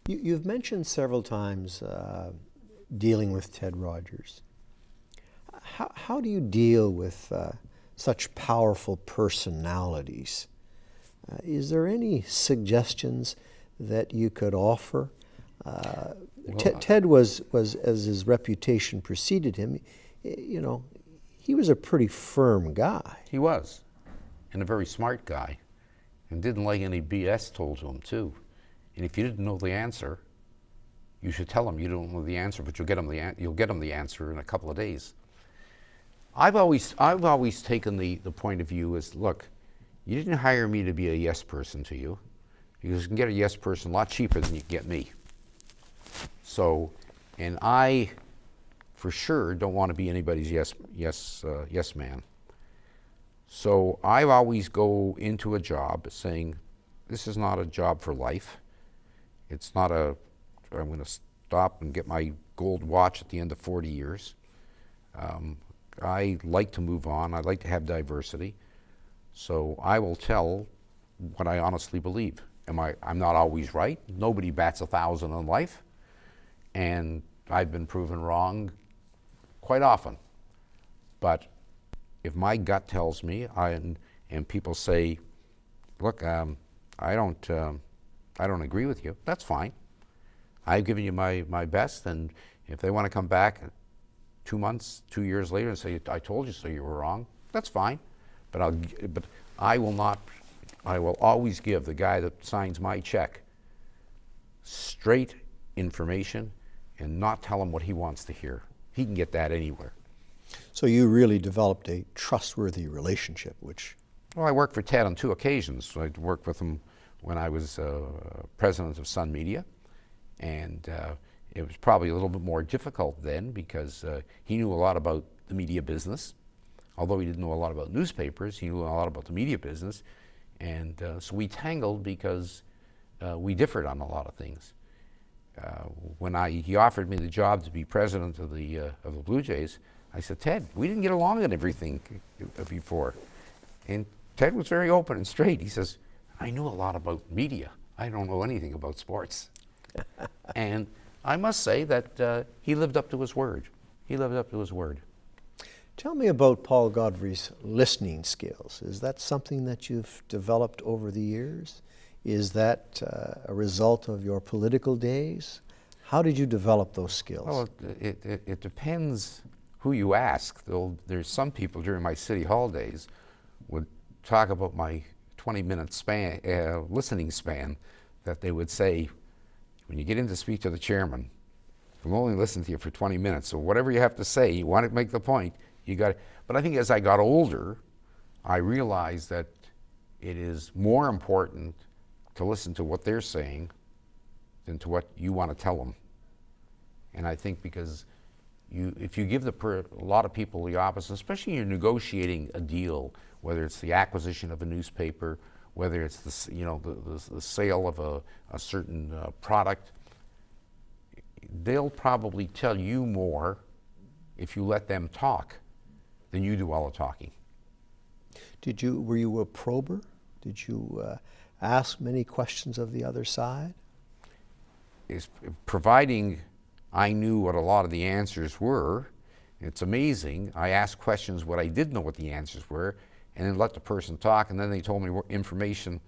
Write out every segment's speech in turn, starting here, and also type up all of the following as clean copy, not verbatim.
You've mentioned several times dealing with Ted Rogers. How do you deal with such powerful personalities? Is there any suggestions that you could offer? Ted was, as his reputation preceded him, he was a pretty firm guy. He was, and a very smart guy, and didn't like any BS told to him too. And if you didn't know the answer, you should tell him you don't know the answer, but you'll get him the answer in a couple of days. I've always taken the point of view as, look, you didn't hire me to be a yes person to you, because you can get a yes person a lot cheaper than you can get me. So, and I, for sure, don't want to be anybody's yes man. So I always go into a job saying, this is not a job for life. It's not I'm going to stop and get my gold watch at the end of 40 years. I like to move on. I like to have diversity. So I will tell what I honestly believe. I'm not always right. Nobody bats 1,000 in life. And I've been proven wrong quite often. But if my gut tells me, and people say, look, I don't agree with you, that's fine. I've given you my best, and if they want to come back 2 months, 2 years later and say, I told you so, you were wrong, that's fine. But I will always give the guy that signs my check straight information and not tell him what he wants to hear. He can get that anywhere. So you really developed a trustworthy relationship, which... Well, I worked for Ted on 2 occasions. I worked with him when I was president of Sun Media, and it was probably a little bit more difficult then because he knew a lot about the media business. Although he didn't know a lot about newspapers, he knew a lot about the media business, and so we tangled because we differed on a lot of things. When he offered me the job to be president of the Blue Jays, I said, Ted, we didn't get along on everything before. And Ted was very open and straight. He says, I know a lot about media. I don't know anything about sports. And I must say that he lived up to his word. He lived up to his word. Tell me about Paul Godfrey's listening skills. Is that something that you've developed over the years? Is that a result of your political days? How did you develop those skills? Well, it depends who you ask. There's some people during my city hall days would talk about my 20-minute listening span, that they would say, when you get in to speak to the chairman, we'll only listen to you for 20 minutes, so whatever you have to say, you want to make the point, you got it. But I think as I got older, I realized that it is more important to listen to what they're saying than to what you want to tell them. And I think because if you give a lot of people the opposite, especially when you're negotiating a deal, whether it's the acquisition of a newspaper, whether it's the sale of a certain product, they'll probably tell you more if you let them talk than you do all the talking. Were you a prober? Did you ask many questions of the other side? Providing I knew what a lot of the answers were, it's amazing. I asked questions what I did know what the answers were, and then let the person talk, and then they told me information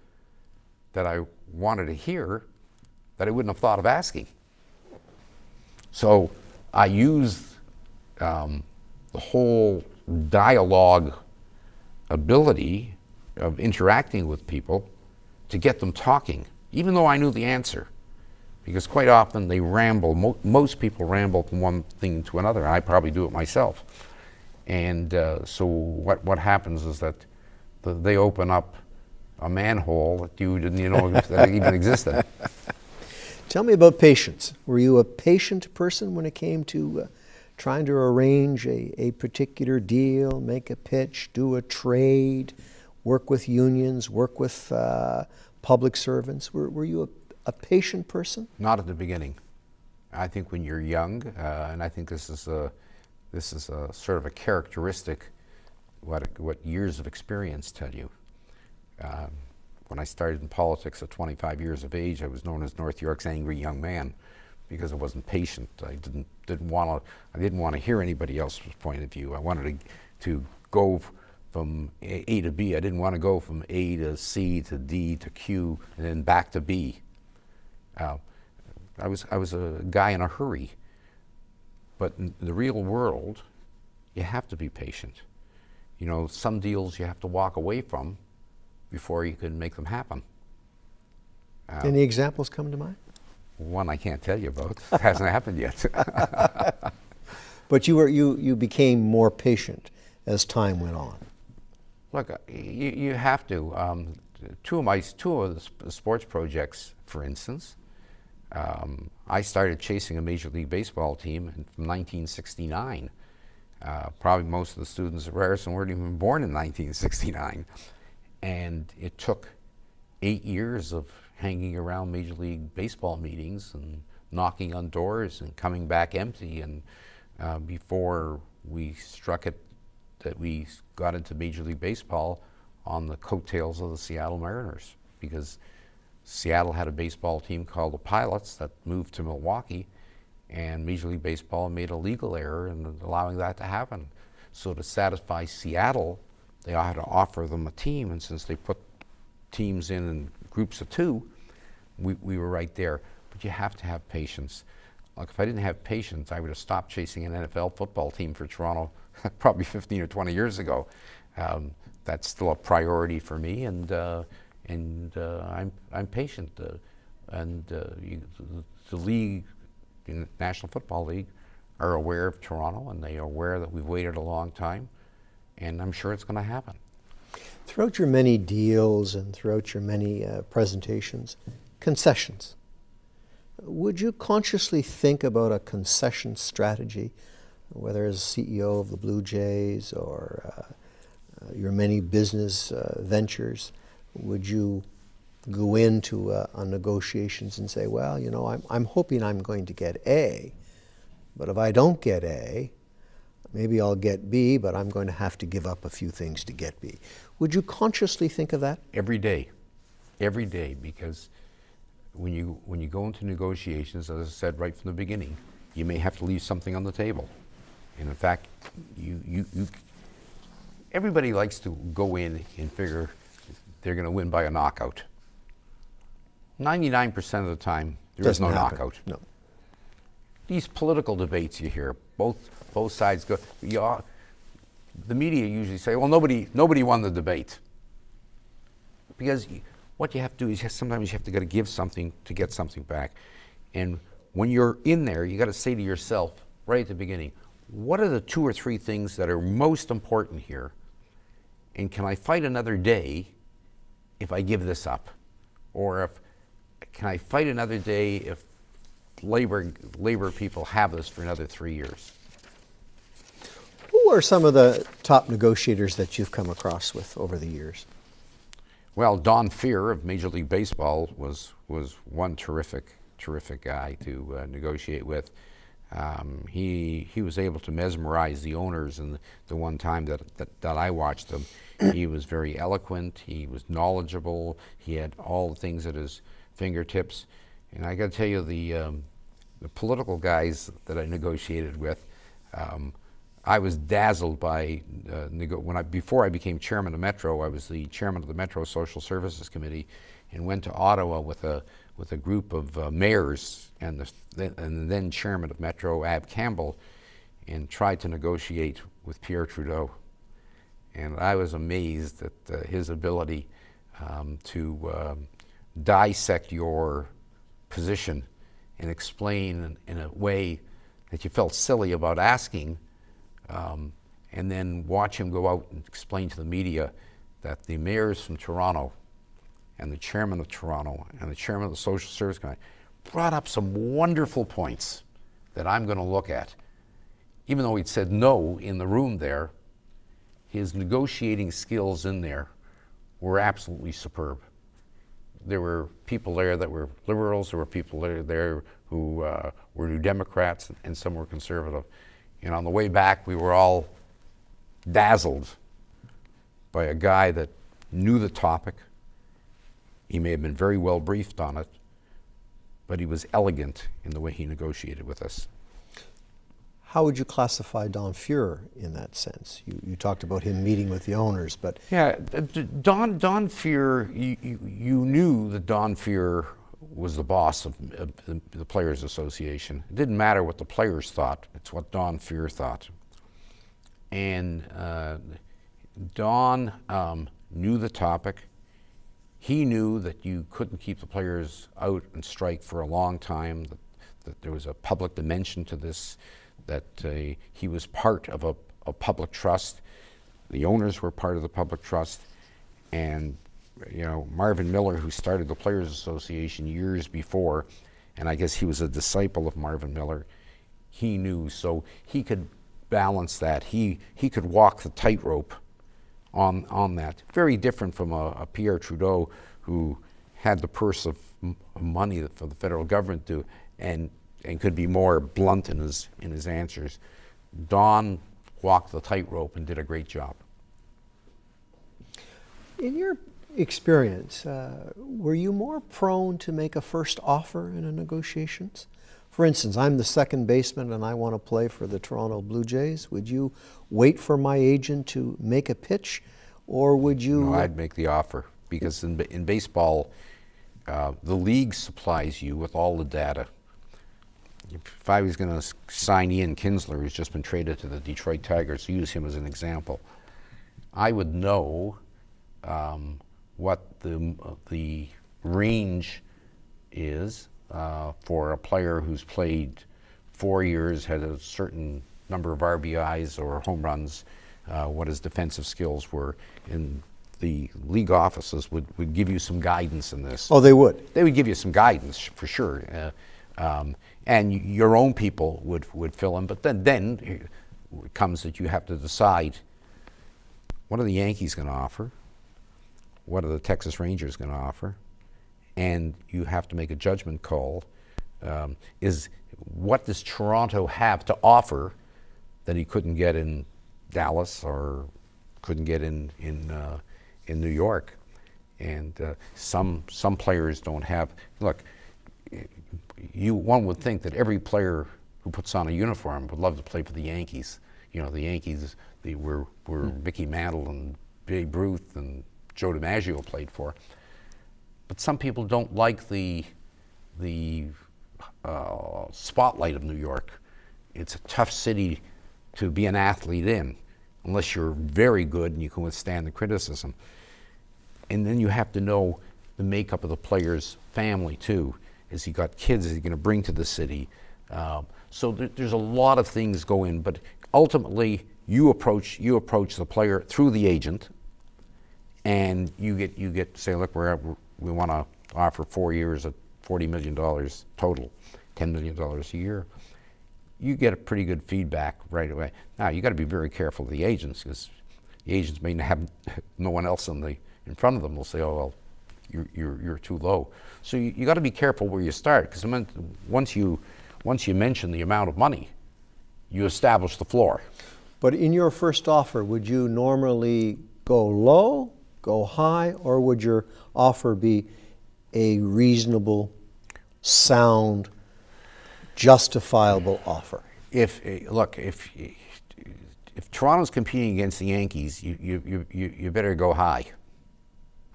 that I wanted to hear that I wouldn't have thought of asking. So I used the whole dialogue ability of interacting with people to get them talking, even though I knew the answer. Because quite often they ramble, most people ramble from one thing to another, and I probably do it myself. And so what happens is that they open up a manhole that you didn't know that even existed. Tell me about patience. Were you a patient person when it came to trying to arrange a particular deal, make a pitch, do a trade, work with unions, work with public servants? Were you a patient person? Not at the beginning. I think when you're young, and I think this is a sort of a characteristic what years of experience tell you. When I started in politics at 25 years of age, I was known as North York's angry young man because I wasn't patient. I didn't want to hear anybody else's point of view. I wanted to go from A to B. I didn't want to go from A to C to D to Q and then back to B. I was a guy in a hurry. But in the real world, you have to be patient. You know, some deals you have to walk away from before you can make them happen. Any examples come to mind? One I can't tell you about. It hasn't happened yet. But you became more patient as time went on. Look, you have to. Two of the sports projects, for instance, I started chasing a Major League Baseball team from 1969. Probably most of the students at Ryerson weren't even born in 1969. And it took 8 years of hanging around Major League Baseball meetings and knocking on doors and coming back empty, and before we struck it that we got into Major League Baseball on the coattails of the Seattle Mariners, because Seattle had a baseball team called the Pilots that moved to Milwaukee, and Major League Baseball made a legal error in allowing that to happen. So to satisfy Seattle, they had to offer them a team, and since they put teams in groups of two, we were right there. But you have to have patience. Like, if I didn't have patience, I would have stopped chasing an NFL football team for Toronto probably 15 or 20 years ago. That's still a priority for me, and I'm patient. The league, the National Football League, are aware of Toronto, and they are aware that we've waited a long time, and I'm sure it's going to happen. Throughout your many deals and throughout your many presentations, concessions. Would you consciously think about a concession strategy, whether as CEO of the Blue Jays or your many business ventures? Would you go into negotiations and say, well, you know, I'm hoping I'm going to get A, but if I don't get A, maybe I'll get B, but I'm going to have to give up a few things to get B. Would you consciously think of that? Every day, because when you go into negotiations, as I said right from the beginning, you may have to leave something on the table. And in fact, everybody likes to go in and figure they're going to win by a knockout. 99% of the time, there is no knockout. No. These political debates you hear, both sides go. The media usually say, "Well, nobody won the debate," because what you have to do is sometimes you have to give something to get something back. And when you're in there, you got to say to yourself right at the beginning, what are the 2 or 3 things that are most important here? And can I fight another day if I give this up? Or can I fight another day if labor people have this for another 3 years? Who are some of the top negotiators that you've come across with over the years? Well, Don Fehr of Major League Baseball was one terrific guy to negotiate with. He was able to mesmerize the owners, and the one time that I watched him, he was very eloquent, he was knowledgeable, he had all the things at his fingertips. And I got to tell you, the political guys that I negotiated with, I was dazzled by before I became chairman of Metro. I was the chairman of the Metro Social Services Committee, and went to Ottawa with a group of mayors and the then chairman of Metro, Ab Campbell, and tried to negotiate with Pierre Trudeau. And I was amazed at his ability to dissect your position and explain in a way that you felt silly about asking, and then watch him go out and explain to the media that the mayors from Toronto and the chairman of Toronto and the chairman of the Social Service Committee brought up some wonderful points that I'm going to look at. Even though he'd said no in the room there, his negotiating skills in there were absolutely superb. There were people there that were liberals, there were people there who were New Democrats, and some were conservative. And on the way back, we were all dazzled by a guy that knew the topic, He may have been very well briefed on it, but he was elegant in the way he negotiated with us. How would you classify Don Fuhrer in that sense? You talked about him meeting with the owners, but Yeah, Don Fuhrer, you knew that Don Fuhrer was the boss of the Players Association. It didn't matter what the players thought, it's what Don Fuhrer thought. And Don knew the topic. He knew that you couldn't keep the players out and strike for a long time, that there was a public dimension to this, that he was part of a public trust. The owners were part of the public trust. And you know, Marvin Miller, who started the Players Association years before, and I guess he was a disciple of Marvin Miller, he knew, so he could balance that. He could walk the tightrope on that. Very different from a Pierre Trudeau, who had the purse of money for the federal government to, and could be more blunt in his answers. Don walked the tightrope and did a great job. in your experience, were you more prone to make a first offer in a negotiations? For instance, I'm the second baseman and I want to play for the Toronto Blue Jays. Would you wait for my agent to make a pitch, or would you? No, I'd make the offer, because in baseball, the league supplies you with all the data. If I was going to sign Ian Kinsler, who's just been traded to the Detroit Tigers, use him as an example, I would know what the range is for a player who's played 4 years, had a certain number of RBIs or home runs, what his defensive skills were. And the league offices would give you some guidance in this. Oh, they would? They would give you some guidance, for sure. And your own people would fill in. But then it comes that you have to decide, what are the Yankees going to offer? What are the Texas Rangers going to offer? And you have to make a judgment call. Is what does Toronto have to offer that he couldn't get in Dallas or couldn't get in New York? And some players don't have. Look, one would think that every player who puts on a uniform would love to play for the Yankees. You know, the Yankees were Mickey Mantle and Babe Ruth and Joe DiMaggio played for. But some people don't like the spotlight of New York. It's a tough city to be an athlete in, unless you're very good and you can withstand the criticism. And then you have to know the makeup of the player's family too. Is he got kids? Is he going to bring to the city? So there's a lot of things go in, but ultimately you approach the player through the agent, and you get to say, look, we want to offer 4 years at $40 million total, $10 million a year. You get a pretty good feedback right away. Now you got to be very careful of the agents, because the agents may have no one else in front of them. Will say, oh well, you're too low. So you got to be careful where you start, because once you mention the amount of money, you establish the floor. But in your first offer, would you normally go low, go high, or would your offer be a reasonable, sound, justifiable offer? If Toronto's competing against the Yankees, you better go high.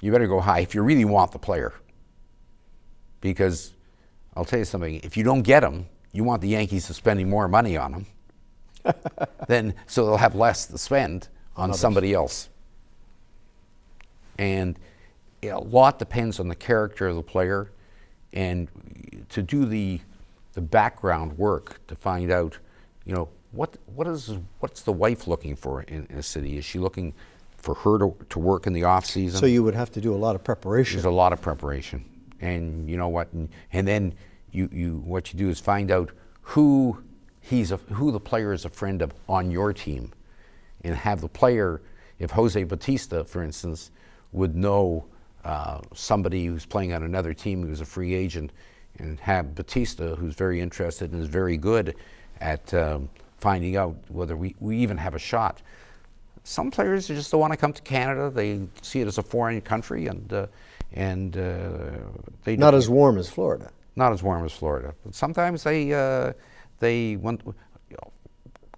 You better go high if you really want the player. Because I'll tell you something, if you don't get him, you want the Yankees to spending more money on him. So they'll have less to spend on somebody else. And a lot depends on the character of the player, and to do the background work to find out, what's the wife looking for in a city? Is she looking for her to work in the off season? So you would have to do a lot of preparation. There's a lot of preparation, and you know what? And then what you do is find out who the player is a friend of on your team, and have the player, if Jose Bautista, for instance, would know somebody who's playing on another team who's a free agent, and have Bautista, who's very interested and is very good at finding out whether we even have a shot. Some players just don't want to come to Canada. They see it as a foreign country, and and they Not as warm as Florida. not as warm as Florida. But sometimes they want.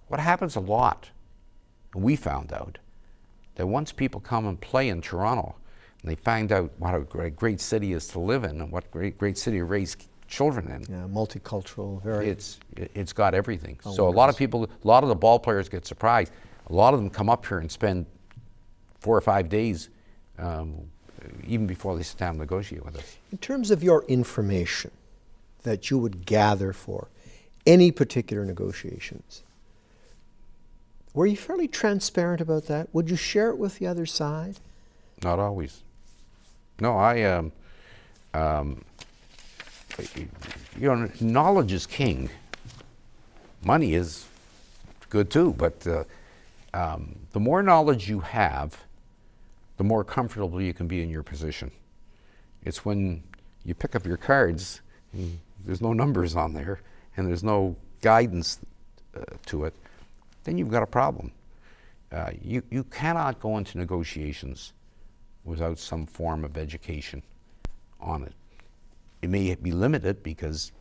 What happens a lot, we found out, that once people come and play in Toronto, and they find out what a great city is to live in, and what great city to raise children in. Yeah, multicultural, very. It's got everything. Oh, So a lot of people, a lot of the ball players get surprised. A lot of them come up here and spend 4 or 5 days, even before they sit down and negotiate with us. In terms of your information that you would gather for any particular negotiations, were you fairly transparent about that? Would you share it with the other side? Not always. No, knowledge is king. Money is good too, but the more knowledge you have, the more comfortable you can be in your position. It's when you pick up your cards, and there's no numbers on there, and there's no guidance to it, then you've got a problem. You cannot go into negotiations without some form of education on it. It may be limited because,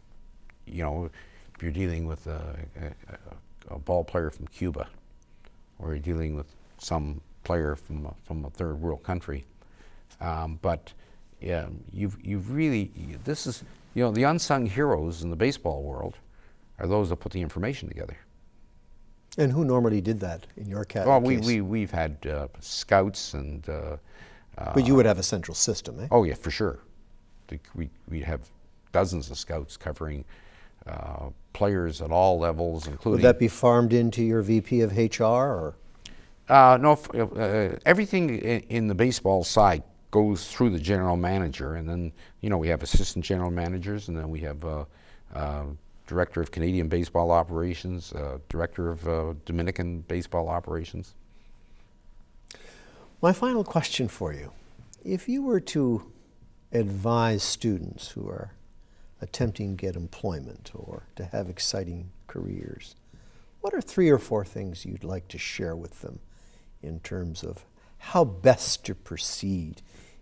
if you're dealing with a ball player from Cuba, or you're dealing with some player from a third world country, but yeah, you've really, this is, the unsung heroes in the baseball world are those that put the information together. And who normally did that in your case? Well, we've had scouts and. But you would have a central system, eh? Oh yeah, for sure. We have dozens of scouts covering players at all levels, including. Would that be farmed into your VP of HR, or? No, everything in the baseball side goes through the general manager, and then we have assistant general managers, and then we have director of Canadian baseball operations, director of Dominican baseball operations. My final question for you: if you were to advise students who are attempting to get employment or to have exciting careers, what are 3 or 4 things you'd like to share with them in terms of how best to proceed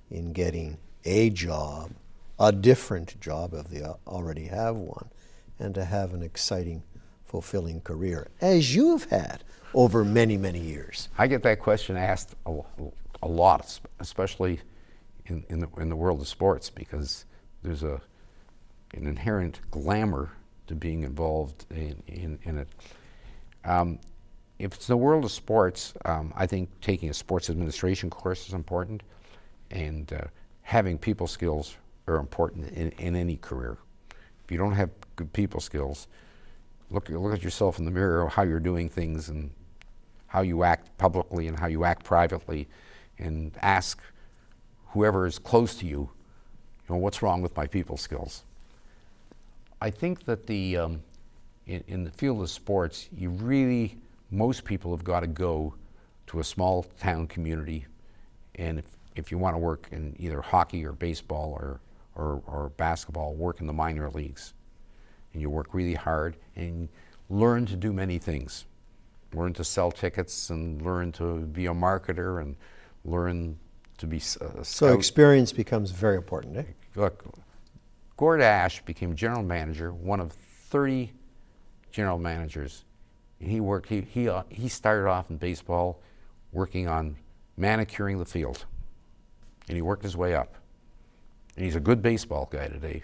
in getting a job, a different job if they already have one, and to have an exciting, fulfilling career, as you've had over many, many years? I get that question asked a lot, especially in the world of sports, because there's an inherent glamour to being involved in it. If it's the world of sports, I think taking a sports administration course is important, and having people skills are important in any career. If you don't have good people skills, look at yourself in the mirror, how you're doing things, and how you act publicly and how you act privately, and ask whoever is close to you, what's wrong with my people skills. I think that in the field of sports, most people have got to go to a small town community, and if you want to work in either hockey or baseball or basketball, work in the minor leagues. And you work really hard and learn to do many things. Learn to sell tickets, and learn to be a marketer, and learn to be a scout. So experience becomes very important, eh? Look, Gord Ash became general manager, one of 30 general managers. And he started off in baseball working on manicuring the field. And he worked his way up. And he's a good baseball guy today.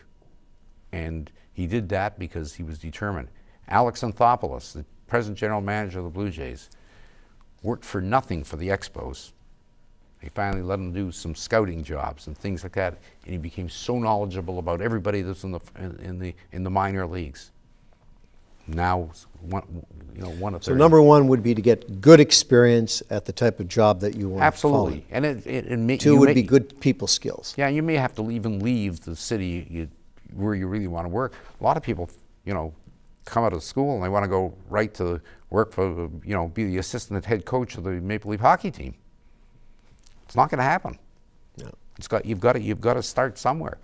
And he did that because he was determined. Alex Anthopoulos, the present general manager of the Blue Jays, worked for nothing for the Expos. They finally let him do some scouting jobs and things like that, and he became so knowledgeable about everybody that's in the minor leagues. Now, one of so number 1 would be to get good experience at the type of job that you want. Absolutely, following. and 2 would be good people skills. Yeah, you may have to even leave the city where you really want to work. A lot of people, come out of school and they want to go right to work for, be the assistant head coach of the Maple Leaf hockey team. It's not going to happen. No. You've got to start somewhere.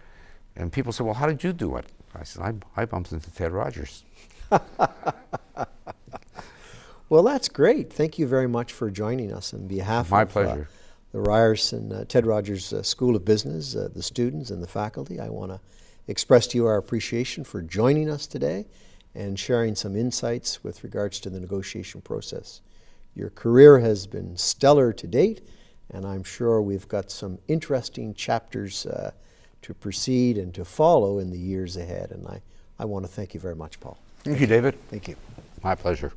And people say, well, how did you do it? I said, I bumped into Ted Rogers. Well, that's great. Thank you very much for joining us on behalf My of pleasure. the the Ryerson Ted Rogers School of Business, the students and the faculty. I want to express to you our appreciation for joining us today and sharing some insights with regards to the negotiation process. Your career has been stellar to date, and I'm sure we've got some interesting chapters to proceed and to follow in the years ahead. And I want to thank you very much, Paul. Thank you, David. Thank you. My pleasure.